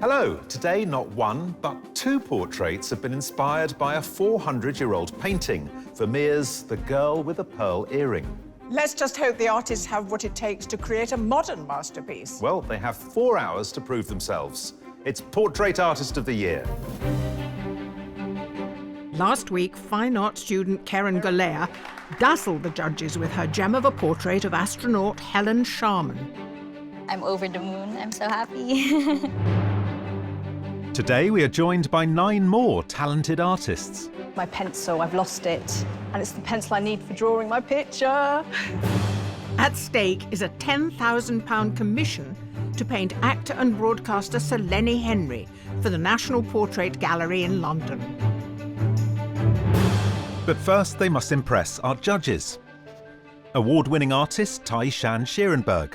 Hello. Today, not one, but two portraits have been inspired by a 400-year-old painting, Vermeer's The Girl with a Pearl Earring. Let's just hope the artists have what it takes to create a modern masterpiece. Well, they have 4 hours to prove themselves. It's Portrait Artist of the Year. Last week, fine art student Karen Galea dazzled the judges with her gem of a portrait of astronaut Helen Sharman. I'm over the moon. I'm so happy. Today, we are joined by 9 more talented artists. My pencil, I've lost it. And it's the pencil I need for drawing my picture. At stake is a £10,000 commission to paint actor and broadcaster Sir Lenny Henry for the National Portrait Gallery in London. But first, they must impress our judges. Award-winning artist Tai Shan Schierenberg,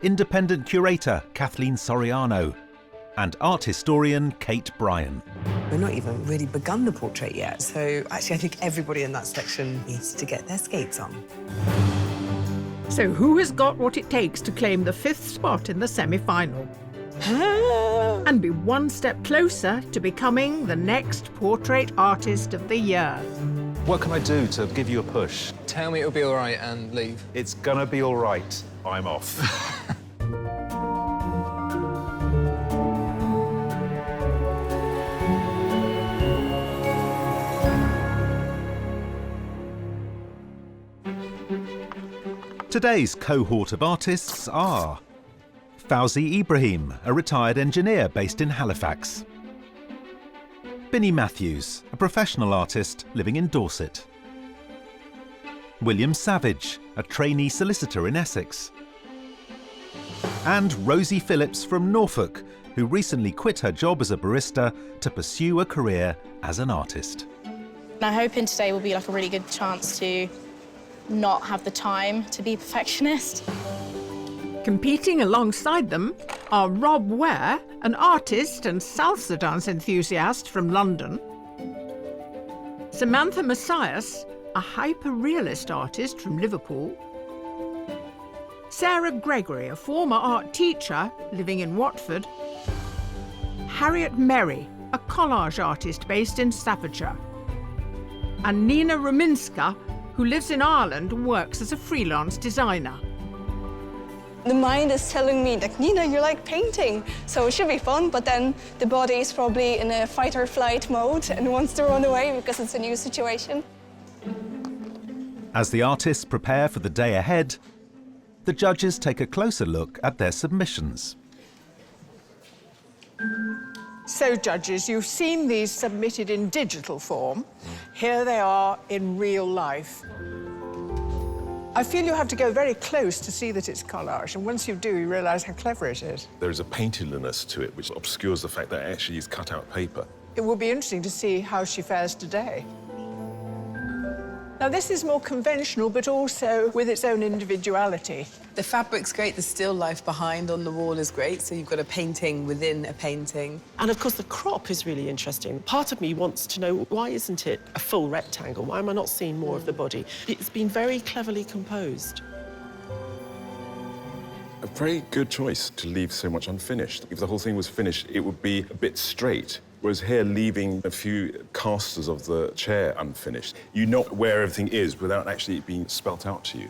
independent curator Kathleen Soriano, and art historian Kate Bryan. We're not even really begun the portrait yet, so actually I think everybody in that section needs to get their skates on. So who has got what it takes to claim the 5th spot in the semi-final? And be one step closer to becoming the next Portrait Artist of the Year. What can I do to give you a push? Tell me it'll be all right and leave. It's gonna be all right. I'm off. Today's cohort of artists are Fauzi Ibrahim, a retired engineer based in Halifax. Binny Matthews, a professional artist living in Dorset. William Savage, a trainee solicitor in Essex. And Rosie Phillips from Norfolk, who recently quit her job as a barista to pursue a career as an artist. I'm hoping today will be like a really good chance to not have the time to be a perfectionist. Competing alongside them are Rob Ware, an artist and salsa dance enthusiast from London, Samantha Messias, a hyper-realist artist from Liverpool, Sarah Gregory, a former art teacher living in Watford, Harriet Merry, a collage artist based in Staffordshire, and Nina Rominska, who lives in Ireland and works as a freelance designer. The mind is telling me, like, Nina, you like painting, so it should be fun, but then the body is probably in a fight or flight mode and wants to run away because it's a new situation. As the artists prepare for the day ahead, the judges take a closer look at their submissions. So, judges, you've seen these submitted in digital form. Here they are in real life. I feel you have to go very close to see that it's collage, and once you do, you realise how clever it is. There is a painterliness to it which obscures the fact that it actually is cut-out paper. It will be interesting to see how she fares today. Now, this is more conventional, but also with its own individuality. The fabric's great, the still life behind on the wall is great, so you've got a painting within a painting. And of course, the crop is really interesting. Part of me wants to know, why isn't it a full rectangle? Why am I not seeing more of the body? It's been very cleverly composed. A very good choice to leave so much unfinished. If the whole thing was finished, it would be a bit straight. Whereas here, leaving a few casters of the chair unfinished, you know where everything is without actually it being spelt out to you.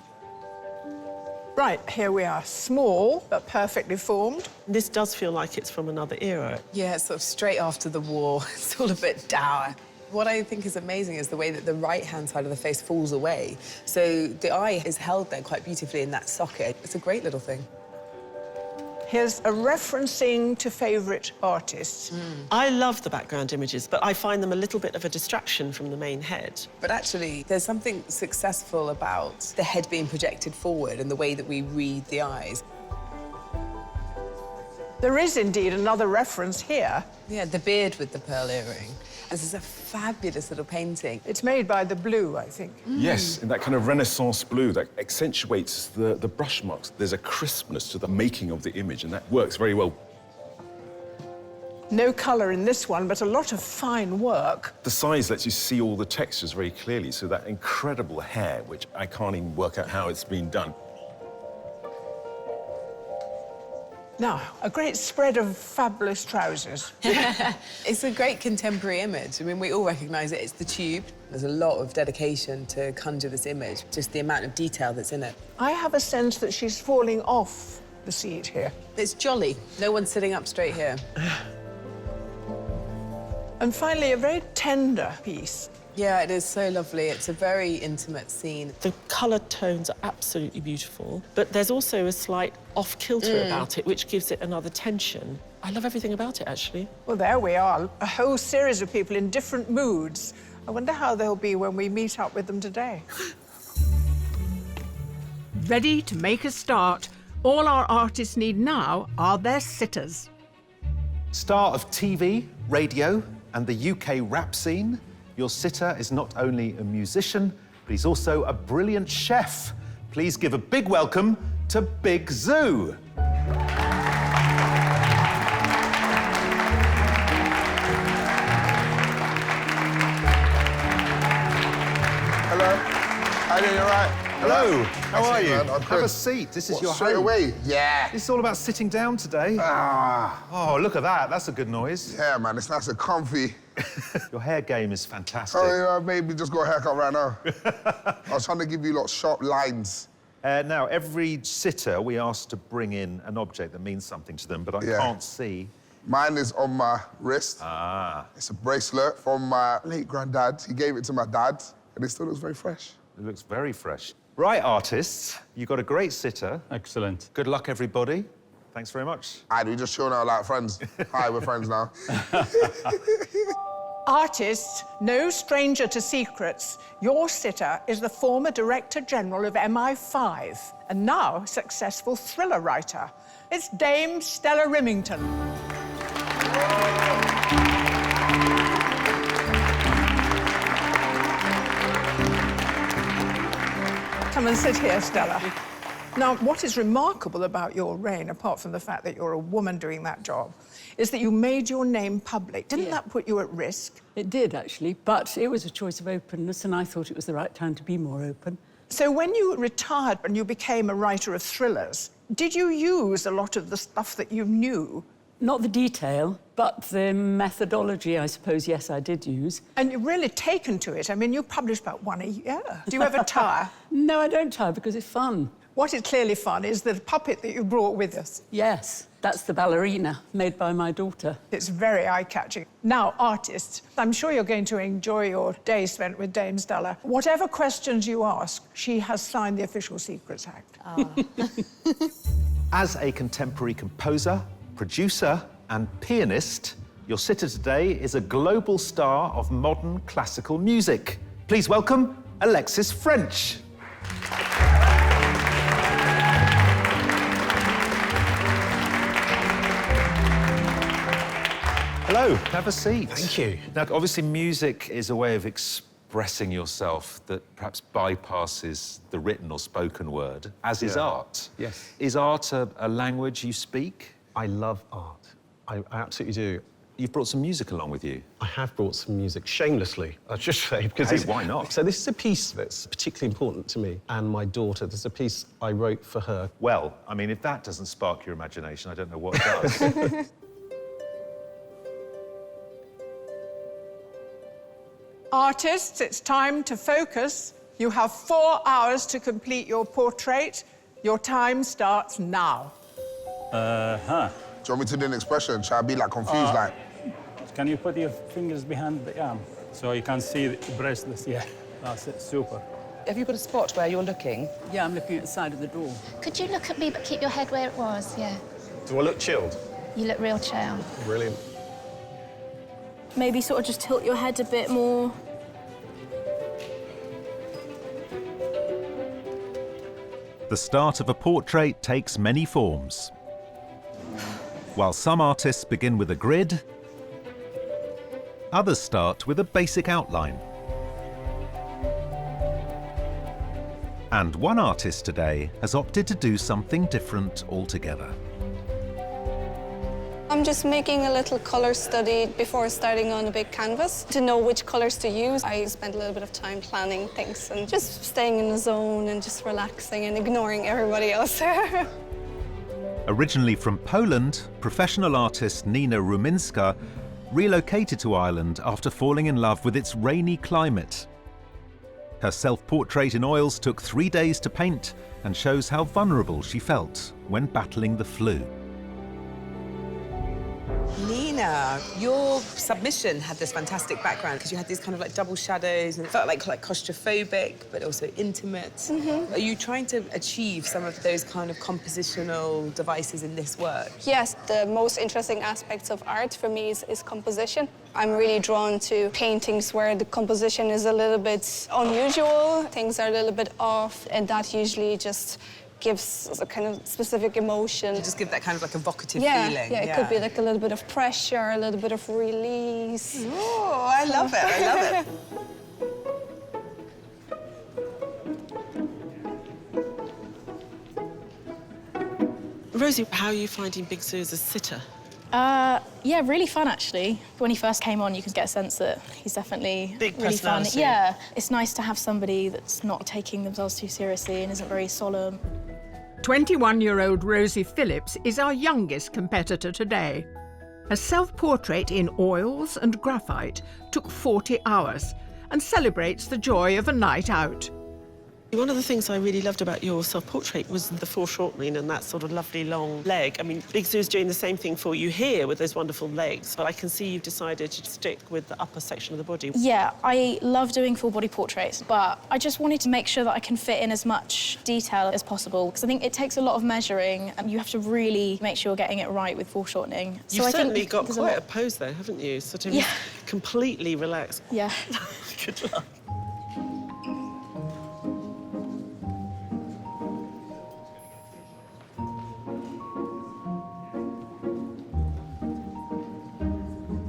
Right, here we are, small but perfectly formed. This does feel like it's from another era. Yeah, it's sort of straight after the war. It's all a bit dour. What I think is amazing is the way that the right-hand side of the face falls away. So the eye is held there quite beautifully in that socket. It's a great little thing. Here's a referencing to favourite artists. I love the background images, but I find them a little bit of a distraction from the main head. But actually, there's something successful about the head being projected forward and the way that we read the eyes. There is indeed another reference here. Yeah, the beard with the pearl earring. This is a fabulous little painting. It's made by the blue, I think. Yes, in that kind of Renaissance blue that accentuates the brush marks. There's a crispness to the making of the image, and that works very well. No colour in this one, but a lot of fine work. The size lets you see all the textures very clearly, so that incredible hair, which I can't even work out how it's been done. Now, a great spread of fabulous trousers. It's a great contemporary image. I mean, we all recognise it. It's the tube. There's a lot of dedication to conjure this image, just the amount of detail that's in it. I have a sense that she's falling off the seat here. It's jolly. No one's sitting up straight here. And finally, a very tender piece. Yeah, it is so lovely. It's a very intimate scene. The colour tones are absolutely beautiful, but there's also a slight off-kilter about it, which gives it another tension. I love everything about it, actually. Well, there we are, a whole series of people in different moods. I wonder how they'll be when we meet up with them today. Ready to make a start, all our artists need now are their sitters. Star of TV, radio, and the UK rap scene, your sitter is not only a musician, but he's also a brilliant chef. Please give a big welcome to Big Zoo. Hello. How are you? You all right? Hello. How are you? Man, I'm Have good. a seat. This is What, your straight home. away? Yeah. This is all about sitting down today. Ah. Oh, look at that. That's a good noise. Yeah, man. It's nice and comfy. Your hair game is fantastic. Oh, yeah, I maybe just got a haircut right now. I was trying to give you lot sharp lines. Now, every sitter, we ask to bring in an object that means something to them, but I Yeah. can't see. Mine is on my wrist. Ah. It's a bracelet from my late granddad. He gave it to my dad, and it still looks very fresh. It looks very fresh. Right, artists, you've got a great sitter. Excellent. Good luck, everybody. Thanks very much. We just chill now like friends. Hi, we're friends now. Artists, no stranger to secrets, your sitter is the former Director General of MI5 and now successful thriller writer. It's Dame Stella Rimington. Come and sit here, Stella. Now, what is remarkable about your reign, apart from the fact that you're a woman doing that job, is that you made your name public. Didn't that put you at risk? It did, actually, but it was a choice of openness, and I thought it was the right time to be more open. So when you retired and you became a writer of thrillers, did you use a lot of the stuff that you knew? Not the detail, but the methodology, I suppose, yes, I did use. And you've really taken to it. I mean, you publish about one a year. Do you ever tire? No, I don't tire, because it's fun. What is clearly fun is the puppet that you brought with us. Yes, that's the ballerina, made by my daughter. It's very eye-catching. Now, artists, I'm sure you're going to enjoy your day spent with Dame Stella. Whatever questions you ask, she has signed the Official Secrets Act. As a contemporary composer, producer, and pianist, your sitter today is a global star of modern classical music. Please welcome Alexis Ffrench. Hello, have a seat. Thank you. Now, obviously, music is a way of expressing yourself that perhaps bypasses the written or spoken word, as is art. Yes. Is art a language you speak? I love art. I absolutely do. You've brought some music along with you. I have brought some music, shamelessly, I should say. Because Hey, why not? So this is a piece that's particularly important to me and my daughter. There's a piece I wrote for her. Well, I mean, if that doesn't spark your imagination, I don't know what does. Artists, it's time to focus. You have 4 hours to complete your portrait. Your time starts now. Do you want me to do an expression? Should I be like confused, like? Can you put your fingers behind the arm so you can see the bracelets? Yeah, that's it, super. Have you got a spot where you're looking? Yeah, I'm looking at the side of the door. Could you look at me but keep your head where it was? Yeah. Do I look chilled? You look real chill. Brilliant. Maybe sort of just tilt your head a bit more. The start of a portrait takes many forms. While some artists begin with a grid, others start with a basic outline. And one artist today has opted to do something different altogether. I'm just making a little colour study before starting on a big canvas to know which colours to use. I spent a little bit of time planning things and just staying in the zone and just relaxing and ignoring everybody else. Originally from Poland, professional artist Nina Ruminska relocated to Ireland after falling in love with its rainy climate. Her self-portrait in oils took 3 days to paint and shows how vulnerable she felt when battling the flu. Nina, your submission had this fantastic background because you had these kind of like double shadows and it felt like claustrophobic but also intimate. Are you trying to achieve some of those kind of compositional devices in this work? Yes, the most interesting aspects of art for me is composition. I'm really drawn to paintings where the composition is a little bit unusual, things are a little bit off, and that usually just gives a kind of specific emotion. To just give that kind of like evocative feeling. Yeah, it could be like a little bit of pressure, a little bit of release. Oh, I love it, I love it. Rosie, how are you finding Big Zoo as a sitter? Yeah, really fun, actually. When he first came on, you could get a sense that he's definitely Big really fun. personality. Yeah, it's nice to have somebody that's not taking themselves too seriously and isn't very solemn. 21-year-old Rosie Phillips is our youngest competitor today. Her self-portrait in oils and graphite took 40 hours and celebrates the joy of a night out. One of the things I really loved about your self-portrait was the foreshortening and that sort of lovely long leg. I mean, Big Zoo's doing the same thing for you here with those wonderful legs, but I can see you've decided to stick with the upper section of the body. Yeah, I love doing full body portraits, but I just wanted to make sure that I can fit in as much detail as possible, because I think it takes a lot of measuring and you have to really make sure you're getting it right with foreshortening. You've I certainly think got there's quite a pose there, haven't you? Sort of completely relaxed. Yeah. Good luck.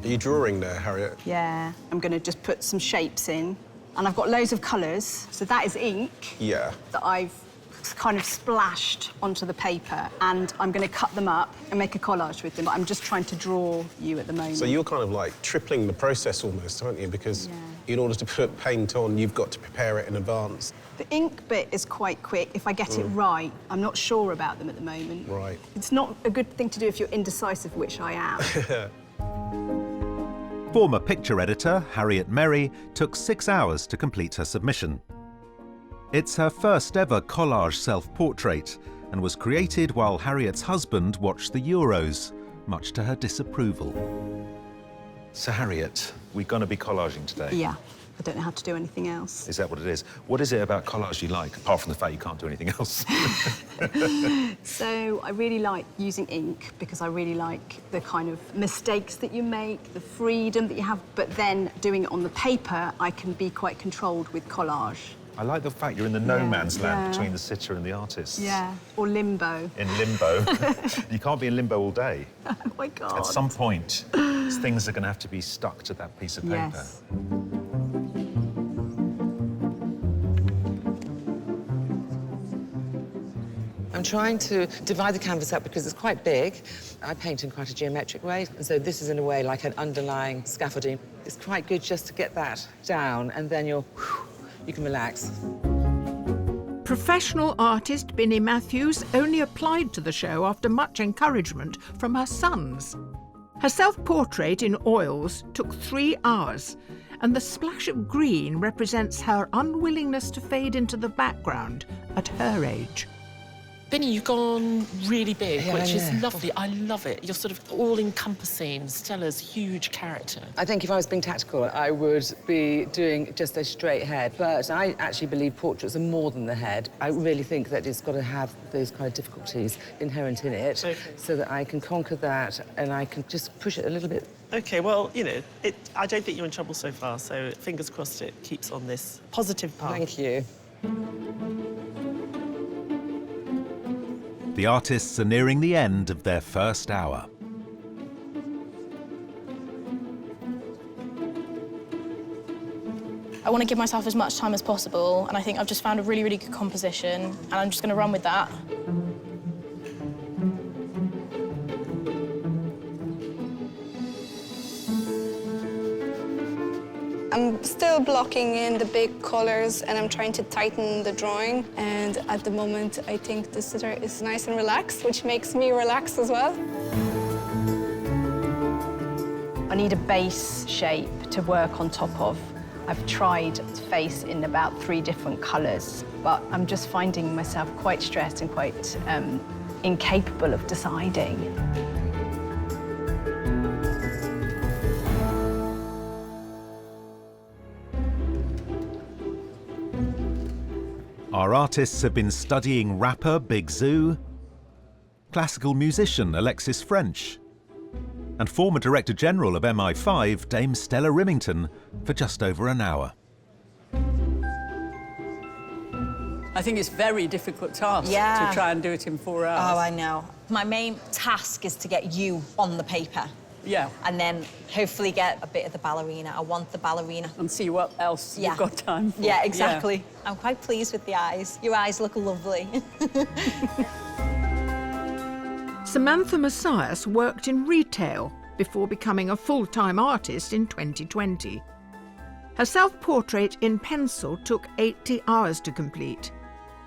Are you drawing there, Harriet? Yeah, I'm going to just put some shapes in. And I've got loads of colours. So that is ink Yeah. that I've kind of splashed onto the paper. And I'm going to cut them up and make a collage with them. But I'm just trying to draw you at the moment. So you're kind of like tripling the process almost, aren't you? Because in order to put paint on, you've got to prepare it in advance. The ink bit is quite quick if I get it right. I'm not sure about them at the moment. Right. It's not a good thing to do if you're indecisive, which I am. Former picture editor Harriet Merry took 6 hours to complete her submission. It's her first ever collage self-portrait and was created while Harriet's husband watched the Euros, much to her disapproval. So Harriet, we're going to be collaging today. Yeah, I don't know how to do anything else. Is that what it is? What is it about collage you like, apart from the fact you can't do anything else? So I really like using ink because I really like the kind of mistakes that you make, the freedom that you have, but then doing it on the paper, I can be quite controlled with collage. I like the fact you're in the no man's land between the sitter and the artist. Yeah, or limbo. In limbo. You can't be in limbo all day. Oh, my God. At some point, things are going to have to be stuck to that piece of paper. Yes. I'm trying to divide the canvas up because it's quite big. I paint in quite a geometric way, and so this is in a way like an underlying scaffolding. It's quite good just to get that down, and then you can relax. Professional artist Binny Matthews only applied to the show after much encouragement from her sons. Her self-portrait in oils took 3 hours, and the splash of green represents her unwillingness to fade into the background at her age. Binny, you've gone really big, Yeah, which I is know. lovely. I love it. You're sort of all-encompassing. Stella's huge character. I think if I was being tactical, I would be doing just a straight head. But I actually believe portraits are more than the head. I really think that it's got to have those kind of difficulties inherent in it, so that I can conquer that and I can just push it a little bit. OK, well, you know, I don't think you're in trouble so far, so fingers crossed it keeps on this positive path. Thank you. The artists are nearing the end of their first hour. I want to give myself as much time as possible, and I think I've just found a really, really good composition, and I'm just going to run with that. I'm still blocking in the big colours and I'm trying to tighten the drawing. And at the moment, I think the sitter is nice and relaxed, which makes me relaxed as well. I need a base shape to work on top of. I've tried face in about 3 different colours, but I'm just finding myself quite stressed and quite incapable of deciding. Our artists have been studying rapper Big Zoo, classical musician Alexis Ffrench, and former Director General of MI5, Dame Stella Rimington, for just over an hour. I think it's a very difficult task to try and do it in 4 hours. Oh, I know. My main task is to get you on the paper. Yeah. And then hopefully get a bit of the ballerina. I want the ballerina. And see what else you've got time for. Yeah, exactly. Yeah. I'm quite pleased with the eyes. Your eyes look lovely. Samantha Messias worked in retail before becoming a full-time artist in 2020. Her self-portrait in pencil took 80 hours to complete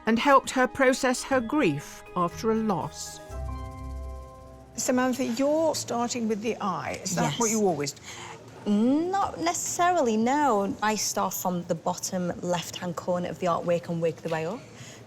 and helped her process her grief after a loss. Samantha, you're starting with the eye. Is that what you always do? Not necessarily, no. I start from the bottom left-hand corner of the artwork and work the way up.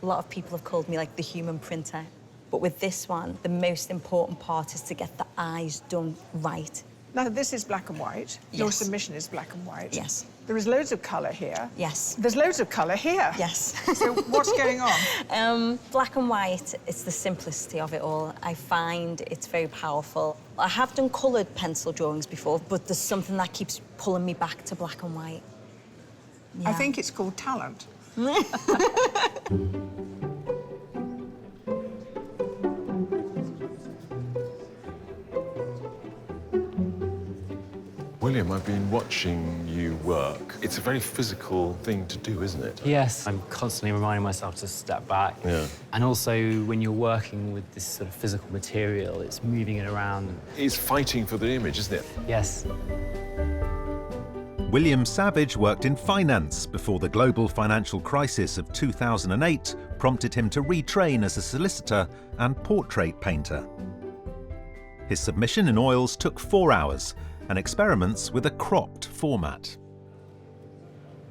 A lot of people have called me like the human printer. But with this one, the most important part is to get the eyes done right. Now, this is black and white. Yes. Your submission is black and white. Yes. There is loads of colour here. Yes. There's loads of colour here. Yes. So what's going on? Black and white, it's the simplicity of it all. I find it's very powerful. I have done coloured pencil drawings before, but there's something that keeps pulling me back to black and white. I think it's called talent. William, I've been watching you work. It's a very physical thing to do, isn't it? Yes, I'm constantly reminding myself to step back. Yeah. And also, when you're working with this sort of physical material, it's moving it around. It's fighting for the image, isn't it? Yes. William Savage worked in finance before the global financial crisis of 2008 prompted him to retrain as a solicitor and portrait painter. His submission in oils took 4 hours, and experiments with a cropped format.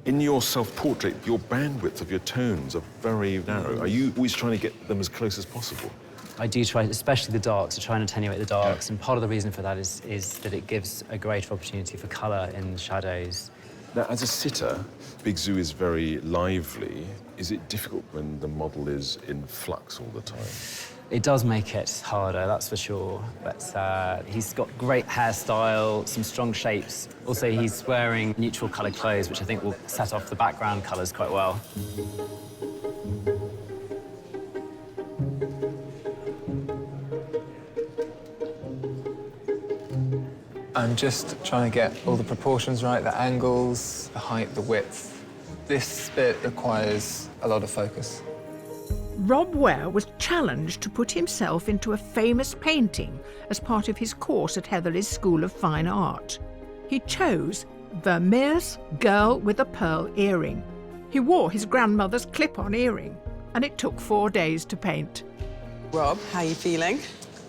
In your self-portrait, your bandwidth of your tones are very narrow. Are you always trying to get them as close as possible? I do try, especially the darks, to try and attenuate the darks. And part of the reason for that is that it gives a greater opportunity for colour in the shadows. Now, as a sitter, Big Zoo is very lively. Is it difficult when the model is in flux all the time? It does make it harder, that's for sure. But he's got great hairstyle, some strong shapes. Also, he's wearing neutral coloured clothes, which I think will set off the background colours quite well. I'm just trying to get all the proportions right, the angles, the height, the width. This bit requires a lot of focus. Rob Ware was challenged to put himself into a famous painting as part of his course at Heatherley's School of Fine Art. He chose Vermeer's Girl with a Pearl Earring. He wore his grandmother's clip-on earring, and it took 4 days to paint. Rob, how are you feeling?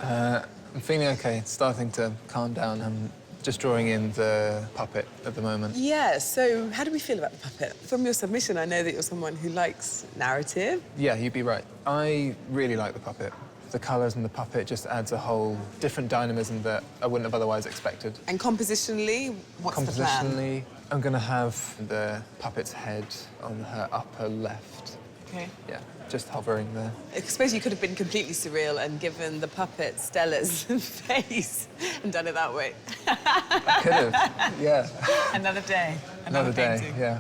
I'm feeling okay, it's starting to calm down. I'm just drawing in the puppet at the moment. Yeah, so how do we feel about the puppet? From your submission, I know that you're someone who likes narrative. Yeah, you'd be right. I really like the puppet. The colours and the puppet just adds a whole different dynamism that I wouldn't have otherwise expected. And compositionally, what's the plan? Compositionally, I'm going to have the puppet's head on her upper left. Okay. Yeah, just hovering there. I suppose you could have been completely surreal and given the puppet Stella's face and done it that way. I could have, yeah. Another day. Another day, painting. yeah.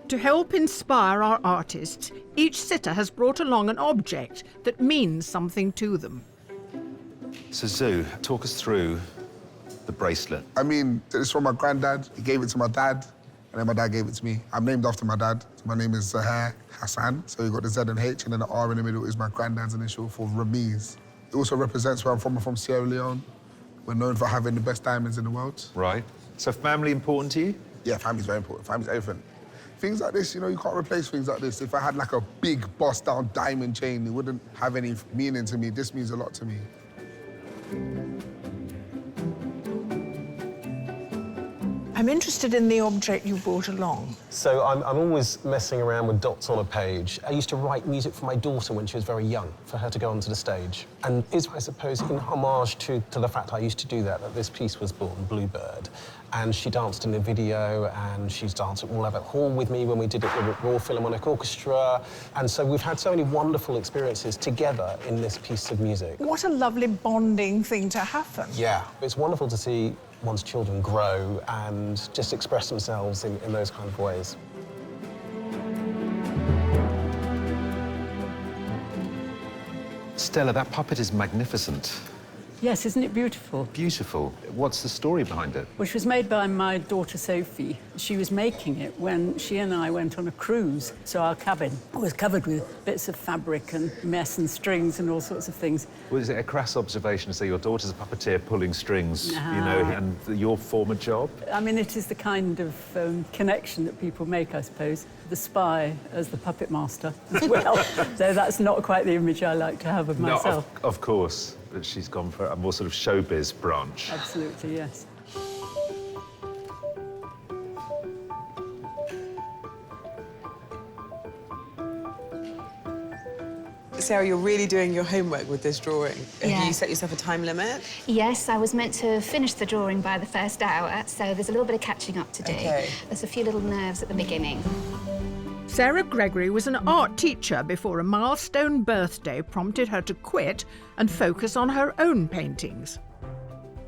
To help inspire our artists, each sitter has brought along an object that means something to them. So Zoo, talk us through the bracelet. I mean, it's from my granddad. He gave it to my dad, and then my dad gave it to me. I'm named after my dad. So my name is Zahir Hassan. So you got the Z and H, and then the R in the middle is my granddad's initial for Ramiz. It also represents where I'm from. I'm from Sierra Leone. We're known for having the best diamonds in the world. Right. So family important to you? Yeah, family's very important. Family's everything. Things like this, you know, you can't replace things like this. If I had like a big bust down diamond chain, it wouldn't have any meaning to me. This means a lot to me. I'm interested in the object you brought along. So I'm always messing around with dots on a page. I used to write music for my daughter when she was very young, for her to go onto the stage. And it's, I suppose, in homage to the fact I used to do that this piece was born, Bluebird. And she danced in the video, and she's danced at Royal Albert Hall with me when we did it with the Royal Philharmonic Orchestra. And so we've had so many wonderful experiences together in this piece of music. What a lovely bonding thing to happen. Yeah, it's wonderful to see one's children grow and just express themselves in those kind of ways. Stella, that puppet is magnificent. Yes, isn't it beautiful? Beautiful. What's the story behind it? Which was made by my daughter Sophie. She was making it when she and I went on a cruise, so our cabin was covered with bits of fabric and mess and strings and all sorts of things. Was it a crass observation to say your daughter's a puppeteer pulling strings, you know, and your former job? I mean, it is the kind of connection that people make, I suppose. The spy as the puppet master as well. So that's not quite the image I like to have of myself. No, of course. But she's gone for a more sort of showbiz branch. Absolutely, yes. Sarah, you're really doing your homework with this drawing. Yeah. Have you set yourself a time limit? Yes, I was meant to finish the drawing by the first hour, so there's a little bit of catching up to do. Okay. There's a few little nerves at the beginning. Sarah Gregory was an art teacher before a milestone birthday prompted her to quit and focus on her own paintings.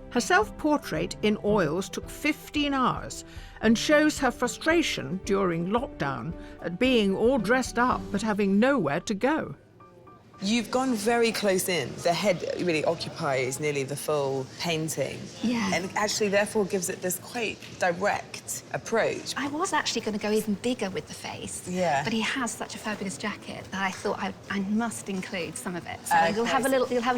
Her self-portrait in oils took 15 hours and shows her frustration during lockdown at being all dressed up but having nowhere to go. You've gone very close in. The head really occupies nearly the full painting. Yeah. And actually, therefore, gives it this quite direct approach. I was actually going to go even bigger with the face. Yeah. But he has such a fabulous jacket that I thought I must include some of it. So Okay. you'll have a little. That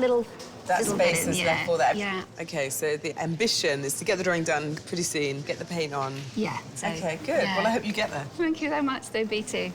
little space bit in, is yeah. left for that. Yeah. OK, so the ambition is to get the drawing done pretty soon, get the paint on. Yeah. So, OK, good. yeah. Well, I hope you get there. Thank you so much, Sophie, too.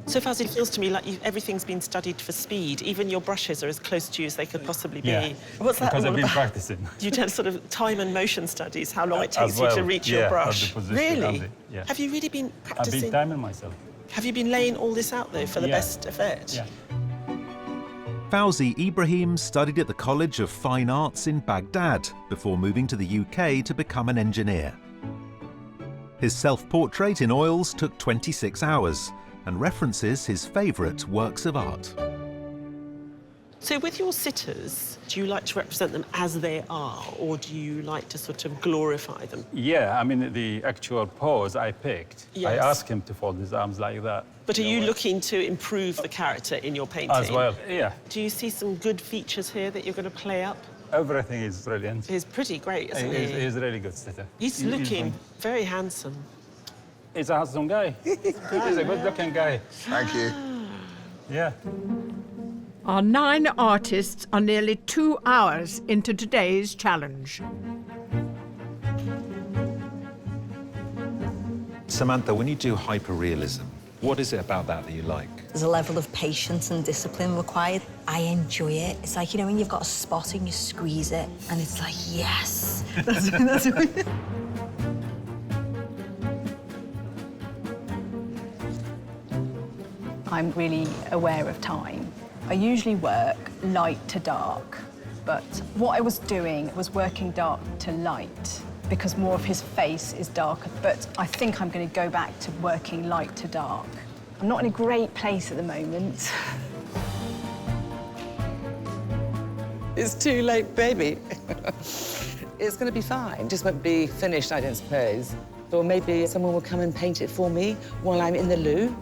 So far, it feels to me like everything's been studied for speed. Even your brushes are as close to you as they could possibly be. Yeah, What's that because all I've been about? practicing. You do sort of time and motion studies, how long it takes As well, you to reach yeah, your of the brush. position Really? and the- yeah. Have you really been I've practicing? been timing myself. Have you been laying all this out, though, for the Yeah. best effect? Yeah. Fawzi Ibrahim studied at the College of Fine Arts in Baghdad before moving to the UK to become an engineer. His self-portrait in oils took 26 hours and references his favourite works of art. So with your sitters, do you like to represent them as they are, or do you like to sort of glorify them? Yeah, I mean, the actual pose I picked, I Yes. asked him to fold his arms like that. But are you looking to improve the character in your painting? As well, yeah. Do you see some good features here that you're going to play up? Everything is brilliant. He's pretty great, isn't he? He's a really good sitter. He's looking very handsome. He's a handsome guy. He's a good-looking guy. Thank you. Yeah. Our 9 artists are nearly 2 hours into today's challenge. Samantha, when you do hyperrealism, what is it about that you like? There's a level of patience and discipline required. I enjoy it. It's like, you know, when you've got a spot and you squeeze it, and it's like, yes. That's what... I'm really aware of time. I usually work light to dark, but what I was doing was working dark to light because more of his face is darker, but I think I'm going to go back to working light to dark. I'm not in a great place at the moment. It's too late, baby. It's going to be fine. Just won't be finished, I don't suppose. Or maybe someone will come and paint it for me while I'm in the loo.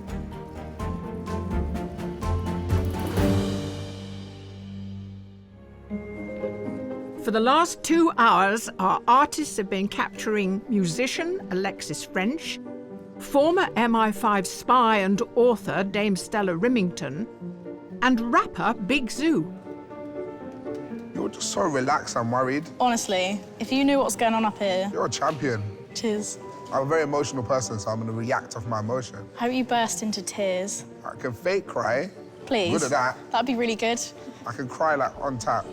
For the last 2 hours, our artists have been capturing musician Alexis Ffrench, former MI5 spy and author Dame Stella Rimington, and rapper Big Zoo. You're just so relaxed and worried. Honestly, if you knew what was going on up here... You're a champion. Cheers. I'm a very emotional person, so I'm going to react off my emotion. Hope you burst into tears. I can fake cry. Please. Good at that. That'd be really good. I can cry like on tap.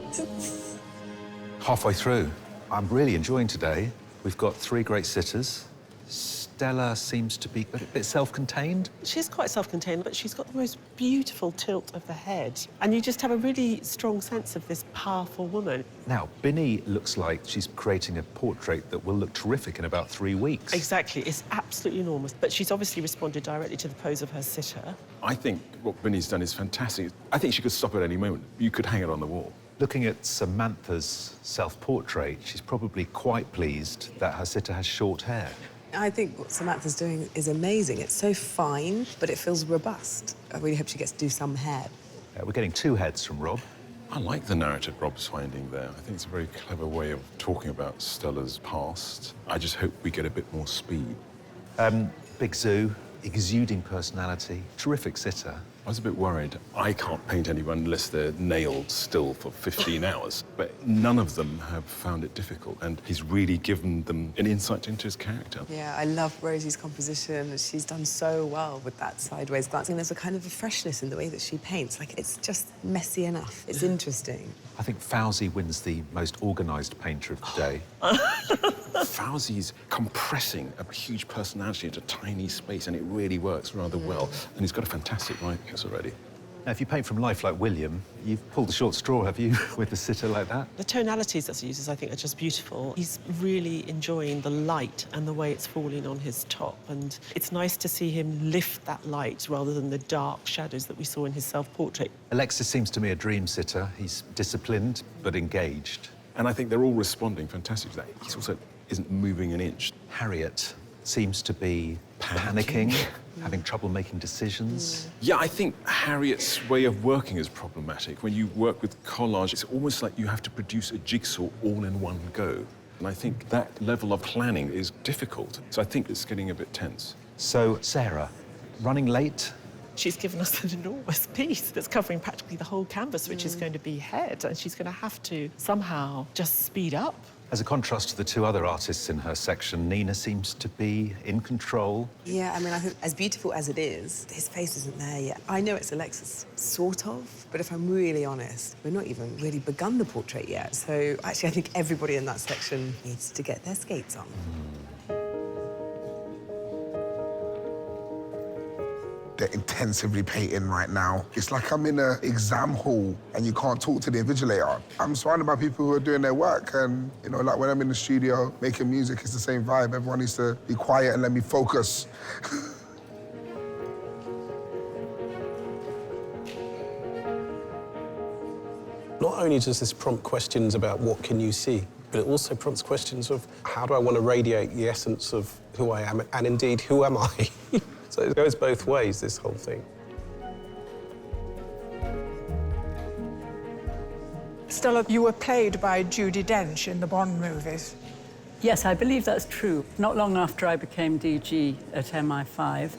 Halfway through. I'm really enjoying today. We've got 3 great sitters. Stella seems to be a bit self-contained. She's quite self-contained, but she's got the most beautiful tilt of the head. And you just have a really strong sense of this powerful woman. Now, Binny looks like she's creating a portrait that will look terrific in about 3 weeks. Exactly. It's absolutely enormous. But she's obviously responded directly to the pose of her sitter. I think what Binny's done is fantastic. I think she could stop at any moment. You could hang it on the wall. Looking at Samantha's self-portrait, she's probably quite pleased that her sitter has short hair. I think what Samantha's doing is amazing. It's so fine, but it feels robust. I really hope she gets to do some hair. We're getting 2 heads from Rob. I like the narrative Rob's finding there. I think it's a very clever way of talking about Stella's past. I just hope we get a bit more speed. Big Zoo, exuding personality, terrific sitter. I was a bit worried. I can't paint anyone unless they're nailed still for 15 hours. But none of them have found it difficult, and he's really given them an insight into his character. Yeah, I love Rosie's composition. She's done so well with that sideways glance. And there's a kind of a freshness in the way that she paints. Like, it's just messy enough. It's interesting. I think Fawzi wins the most organised painter of the day. Fawzi's compressing a huge personality into a tiny space, and it really works rather well. And he's got a fantastic likeness already. Now, if you paint from life like William, you've pulled the short straw, have you, with a sitter like that? The tonalities that he uses, I think, are just beautiful. He's really enjoying the light and the way it's falling on his top, and it's nice to see him lift that light rather than the dark shadows that we saw in his self-portrait. Alexis seems to me a dream sitter. He's disciplined, but engaged. And I think they're all responding fantastic to that. He also isn't moving an inch. Harriet seems to be panicking, having trouble making decisions. Yeah, I think Harriet's way of working is problematic. When you work with collage, it's almost like you have to produce a jigsaw all in one go. And I think that level of planning is difficult. So I think it's getting a bit tense. So, Sarah, running late? She's given us an enormous piece that's covering practically the whole canvas, which is going to be head, and she's going to have to somehow just speed up. As a contrast to the 2 other artists in her section, Nina seems to be in control. Yeah, I mean, I think as beautiful as it is, his face isn't there yet. I know it's Alexis, sort of, but if I'm really honest, we're not even really begun the portrait yet. So actually, I think everybody in that section needs to get their skates on. They're intensively painting right now. It's like I'm in an exam hall and you can't talk to the invigilator. I'm surrounded by people who are doing their work, and, you know, like when I'm in the studio making music, it's the same vibe. Everyone needs to be quiet and let me focus. Not only does this prompt questions about what can you see, but it also prompts questions of how do I want to radiate the essence of who I am, and indeed, who am I? So it goes both ways, this whole thing. Stella, you were played by Judi Dench in the Bond movies. Yes, I believe that's true. Not long after I became DG at MI5,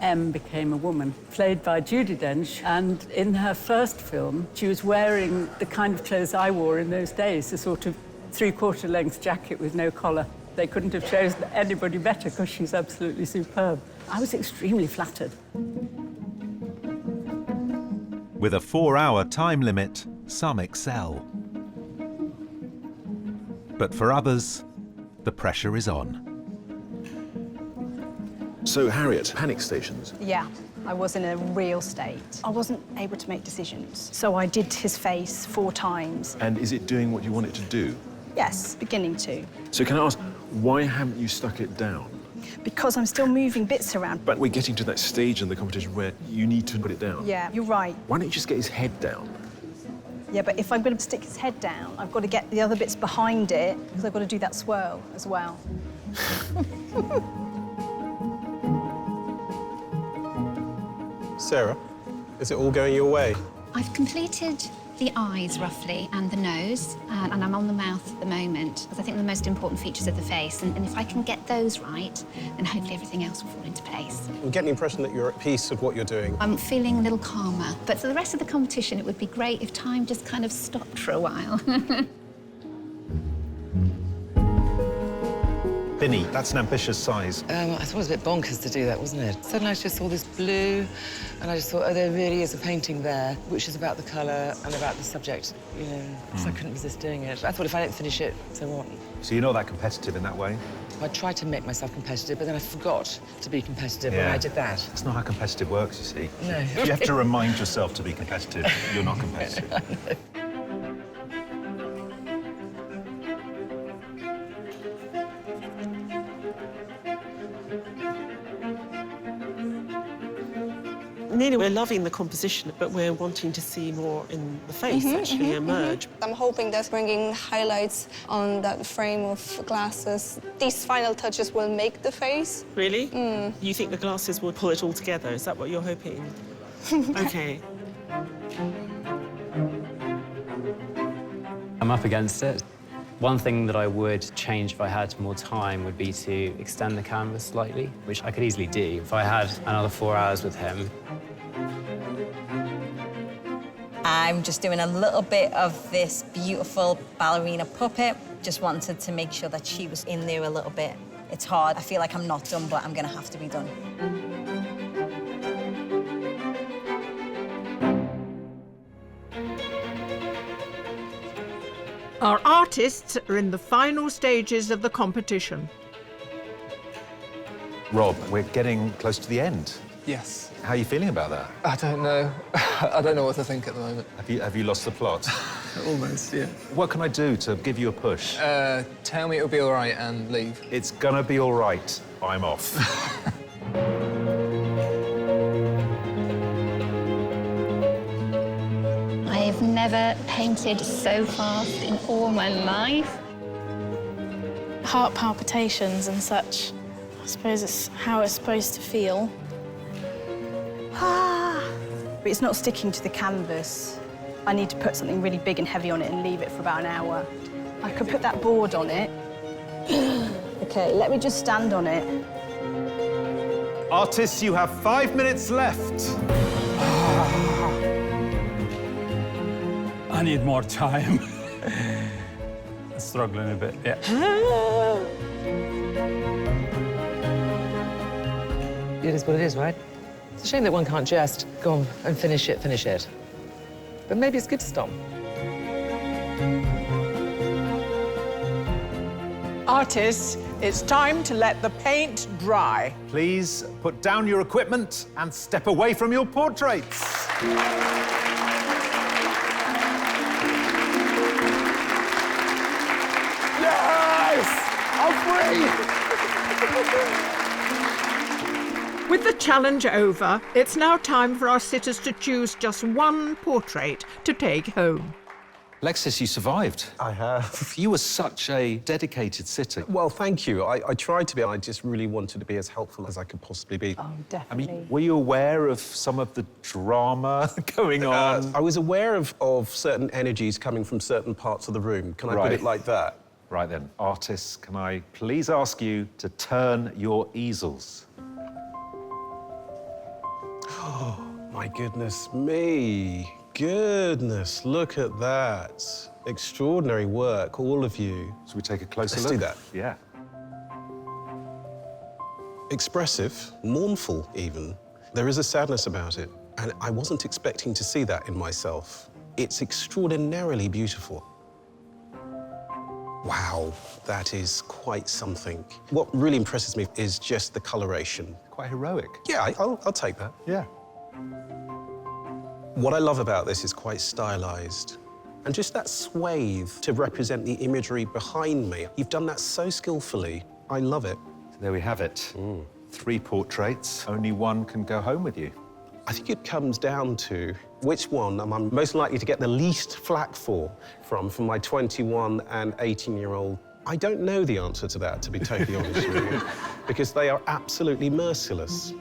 M became a woman, played by Judi Dench, and in her first film, she was wearing the kind of clothes I wore in those days, a sort of 3/4 length jacket with no collar. They couldn't have chosen anybody better because she's absolutely superb. I was extremely flattered. With a 4-hour time limit, some excel. But for others, the pressure is on. So, Harriet, panic stations. Yeah, I was in a real state. I wasn't able to make decisions. So I did his face 4 times. And is it doing what you want it to do? Yes, beginning to. So can I ask, why haven't you stuck it down? Because I'm still moving bits around. But we're getting to that stage in the competition where you need to put it down. Yeah, you're right. Why don't you just get his head down? Yeah, but if I'm going to stick his head down, I've got to get the other bits behind it, because I've got to do that swirl as well. Sarah, is it all going your way? I've completed the eyes, roughly, and the nose, and I'm on the mouth at the moment, because I think they're the most important features of the face, and if I can get those right, then hopefully everything else will fall into place. I'm getting the impression that you're at peace with what you're doing. I'm feeling a little calmer, but for the rest of the competition, it would be great if time just kind of stopped for a while. Binny, that's an ambitious size. I thought it was a bit bonkers to do that, wasn't it? Suddenly I just saw this blue, and I just thought, oh, there really is a painting there, which is about the colour and about the subject, you know, so I couldn't resist doing it. I thought if I don't finish it, so what? So you're not that competitive in that way? I tried to make myself competitive, but then I forgot to be competitive when I did that. That's not how competitive works, you see. No. You have to remind yourself to be competitive. You're not competitive. Nina, we're loving the composition, but we're wanting to see more in the face actually emerge. I'm hoping that bringing highlights on that frame of glasses, these final touches will make the face. Really? You think the glasses will pull it all together? Is that what you're hoping? OK. I'm up against it. One thing that I would change if I had more time would be to extend the canvas slightly, which I could easily do if I had another 4 hours with him. I'm just doing a little bit of this beautiful ballerina puppet. Just wanted to make sure that she was in there a little bit. It's hard. I feel like I'm not done, but I'm going to have to be done. Our artists are in the final stages of the competition. Rob, we're getting close to the end. Yes. How are you feeling about that? I don't know. I don't know what to think at the moment. Have you lost the plot? Almost, yeah. What can I do to give you a push? Tell me it'll be all right and leave. It's gonna be all right. I'm off. I've never painted so fast in all my life. Heart palpitations and such. I suppose it's how it's supposed to feel. It's not sticking to the canvas. I need to put something really big and heavy on it and leave it for about an hour. I could put that board on it. OK, let me just stand on it. Artists, you have 5 minutes left. I need more time. Struggling a bit, yeah. It is what it is, right? It's a shame that one can't just go on and finish it. But maybe it's good to stop. Artists, it's time to let the paint dry. Please put down your equipment and step away from your portraits. Yes! I'm free! With the challenge over, it's now time for our sitters to choose just one portrait to take home. Alexis, you survived. I have. You were such a dedicated sitter. Well, thank you. I tried to be. I just really wanted to be as helpful as I could possibly be. Oh, definitely. I mean, were you aware of some of the drama going on? I was aware of certain energies coming from certain parts of the room. Can I put it like that? Right then, artists, can I please ask you to turn your easels? Oh, my goodness me. Goodness, look at that. Extraordinary work, all of you. Should we take a closer look? look? Let's do that. Yeah. Expressive, mournful even. There is a sadness about it, and I wasn't expecting to see that in myself. It's extraordinarily beautiful. Wow, that is quite something. What really impresses me is just the coloration. Quite heroic. Yeah, I'll take that. Yeah. What I love about this is quite stylized. And just that swathe to represent the imagery behind me. You've done that so skillfully. I love it. So there we have it. 3 portraits. Only one can go home with you. I think it comes down to which one am I most likely to get the least flack from my 21 and 18-year-old. I don't know the answer to that, to be totally honest with you, because they are absolutely merciless.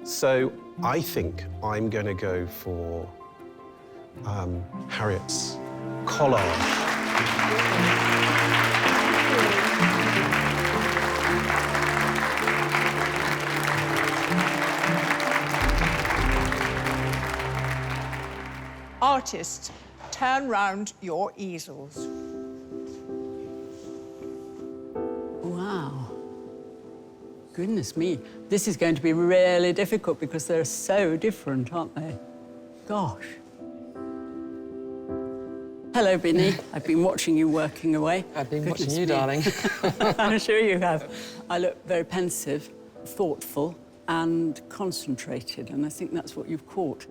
So I think I'm going to go for Harriet's collage. Artists, turn round your easels. Wow. Goodness me. This is going to be really difficult because they're so different, aren't they? Gosh. Hello, Binny. I've been watching you working away. I've been Goodness watching you, me. darling. I'm sure you have. I look very pensive, thoughtful, and concentrated, and I think that's what you've caught.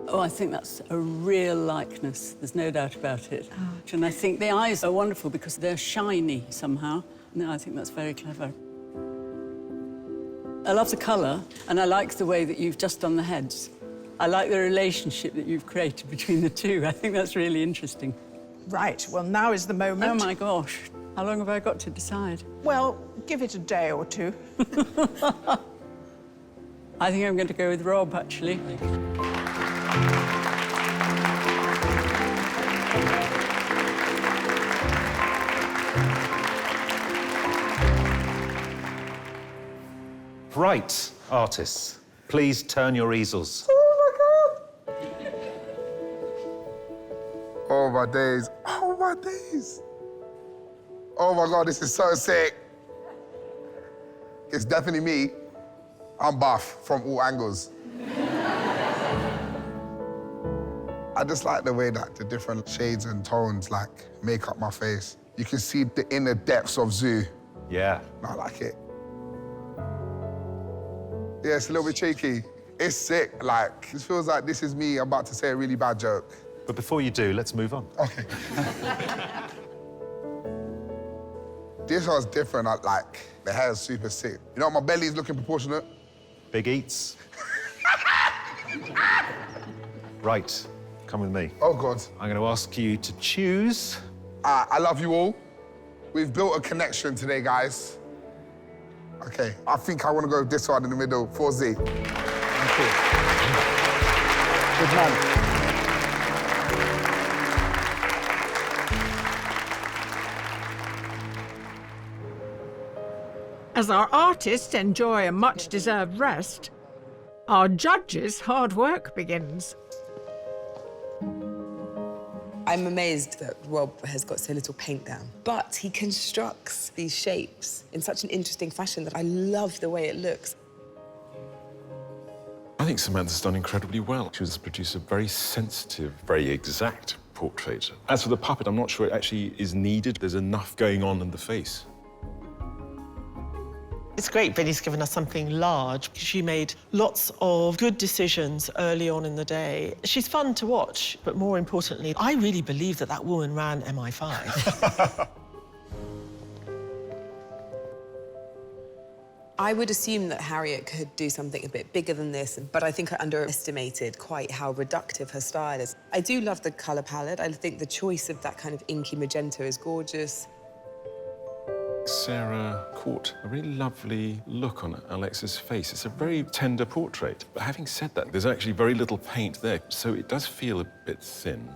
Oh, I think that's a real likeness. There's no doubt about it. Oh. And I think the eyes are wonderful because they're shiny somehow. No, I think that's very clever. I love the colour, and I like the way that you've just done the heads. I like the relationship that you've created between the two. I think that's really interesting. Right, well, now is the moment. Oh, my gosh. How long have I got to decide? Well, give it a day or two. I think I'm going to go with Rob, actually. Right, artists, please turn your easels. Oh, my days. Oh, my days. Oh, my God, this is so sick. It's definitely me. I'm buff from all angles. I just like the way that the different shades and tones, like, make up my face. You can see the inner depths of Zoo. Yeah. I like it. Yeah, it's a little bit cheeky. It's sick, like, it feels like this is me about to say a really bad joke. But before you do, let's move on. Okay. This one's different, like, the hair's super sick. You know, my belly's looking proportionate. Big eats. Right, come with me. Oh, God. I'm going to ask you to choose. I love you all. We've built a connection today, guys. Okay, I think I want to go this one in the middle, 4Z. Thank you. Good man. As our artists enjoy a much-deserved rest, our judges' hard work begins. I'm amazed that Rob has got so little paint down, but he constructs these shapes in such an interesting fashion that I love the way it looks. I think Samantha's done incredibly well. She was produced a very sensitive, very exact portrait. As for the puppet, I'm not sure it actually is needed. There's enough going on in the face. It's great Binny's given us something large. She made lots of good decisions early on in the day. She's fun to watch, but more importantly, I really believe that that woman ran MI5. I would assume that Harriet could do something a bit bigger than this, but I think I underestimated quite how reductive her style is. I do love the colour palette. I think the choice of that kind of inky magenta is gorgeous. Sarah caught a really lovely look on Alexis' face. It's a very tender portrait. But having said that, there's actually very little paint there, so it does feel a bit thin.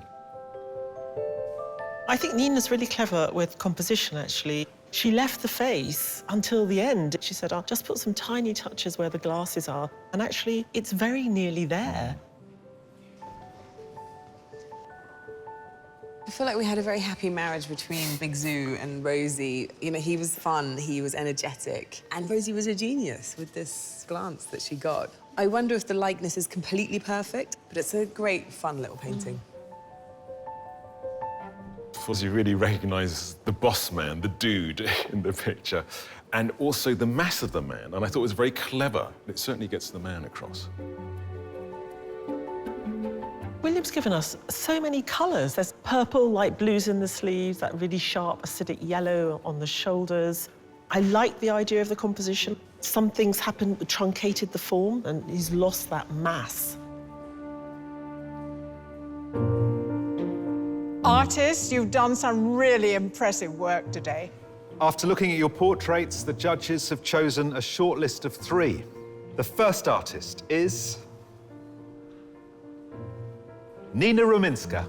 I think Nina's really clever with composition, actually. She left the face until the end. She said, I'll just put some tiny touches where the glasses are. And actually, it's very nearly there. I feel like we had a very happy marriage between Big Zoo and Rosie. You know, he was fun, he was energetic, and Rosie was a genius with this glance that she got. I wonder if the likeness is completely perfect, but it's a great, fun little painting. Fozzie really recognises the boss man, the dude in the picture, and also the mass of the man, and I thought it was very clever. It certainly gets the man across. William's given us so many colours. There's purple, light blues in the sleeves, that really sharp, acidic yellow on the shoulders. I like the idea of the composition. Some things happened, truncated the form, and he's lost that mass. Artists, you've done some really impressive work today. After looking at your portraits, the judges have chosen a short list of 3. The first artist is Nina Ruminska.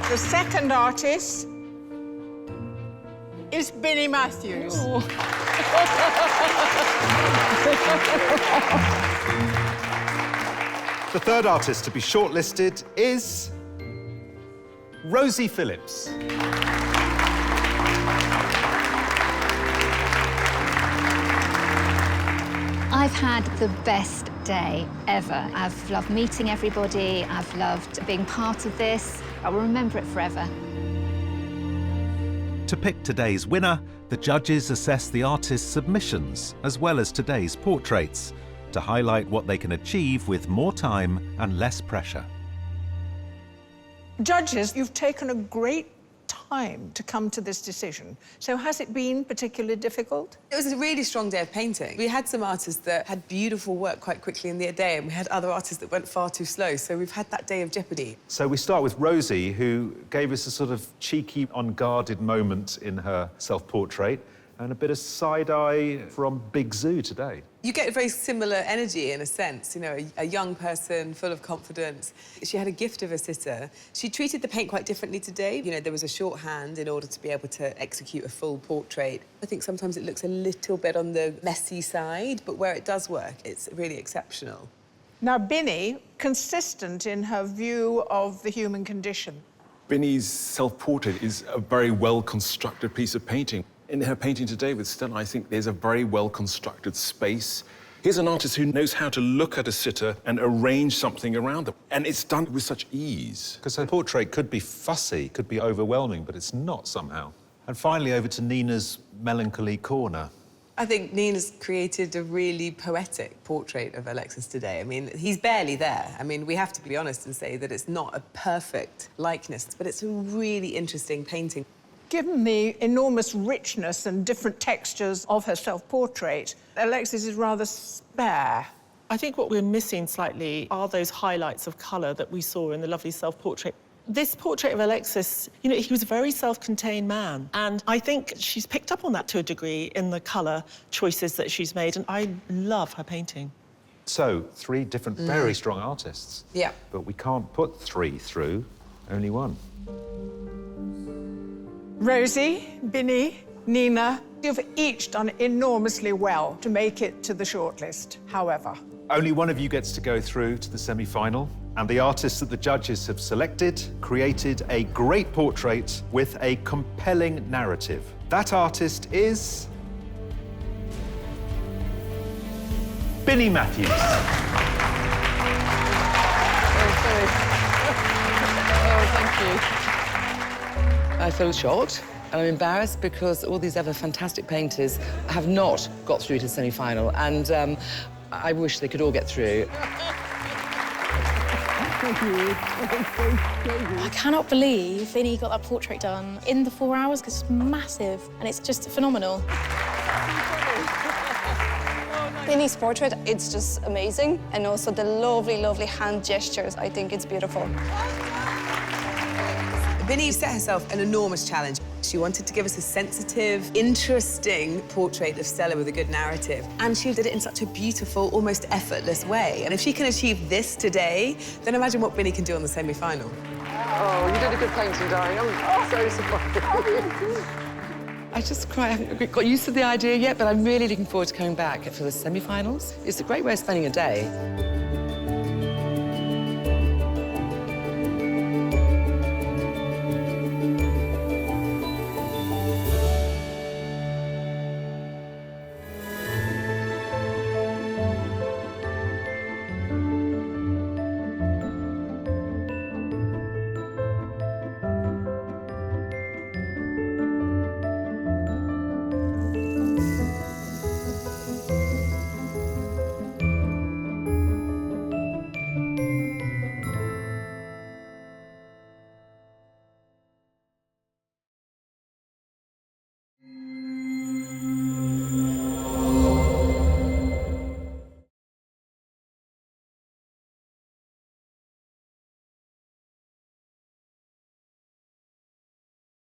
The second artist is Binny Matthews. The third artist to be shortlisted is Rosie Phillips. I've had the best day ever. I've loved meeting everybody. I've loved being part of this. I will remember it forever. To pick today's winner, the judges assess the artist's submissions as well as today's portraits to highlight what they can achieve with more time and less pressure. Judges, you've taken a great time to come to this decision. So has it been particularly difficult? It was a really strong day of painting. We had some artists that had beautiful work quite quickly in their day, and we had other artists that went far too slow, so we've had that day of jeopardy. So we start with Rosie, who gave us a sort of cheeky, unguarded moment in her self-portrait, and a bit of side-eye from Big Zoo today. You get a very similar energy, in a sense, you know, a young person full of confidence. She had a gift of a sitter. She treated the paint quite differently today. You know, there was a shorthand in order to be able to execute a full portrait. I think sometimes it looks a little bit on the messy side, but where it does work, it's really exceptional. Now, Binny, consistent in her view of the human condition. Binny's self-portrait is a very well-constructed piece of painting. In her painting today with Stella, I think there's a very well-constructed space. Here's an artist who knows how to look at a sitter and arrange something around them. And it's done with such ease. Because her portrait could be fussy, could be overwhelming, but it's not somehow. And finally, over to Nina's melancholy corner. I think Nina's created a really poetic portrait of Alexis today. I mean, he's barely there. I mean, we have to be honest and say that it's not a perfect likeness, but it's a really interesting painting. Given the enormous richness and different textures of her self-portrait, Alexis is rather spare. I think what we're missing slightly are those highlights of colour that we saw in the lovely self-portrait. This portrait of Alexis, you know, he was a very self-contained man, and I think she's picked up on that to a degree in the colour choices that she's made, and I love her painting. So, three different, very strong artists. Yeah. But we can't put three through, only one. Rosie, Binny, Nina, you've each done enormously well to make it to the shortlist, however. Only one of you gets to go through to the semi-final, and the artists that the judges have selected created a great portrait with a compelling narrative. That artist is Binny Matthews. Thank you. I feel shocked and I'm embarrassed because all these other fantastic painters have not got through to the semi-final, and I wish they could all get through. I cannot believe Binny got that portrait done in the 4 hours, because it's massive and it's just phenomenal. Binny's portrait, it's just amazing. And also the lovely, lovely hand gestures. I think it's beautiful. Binny set herself an enormous challenge. She wanted to give us a sensitive, interesting portrait of Stella with a good narrative. And she did it in such a beautiful, almost effortless way. And if she can achieve this today, then imagine what Binny can do on the semi-final. Oh, you did a good painting, darling. I'm so surprised. I just quite haven't got used to the idea yet, but I'm really looking forward to coming back for the semi-finals. It's a great way of spending a day.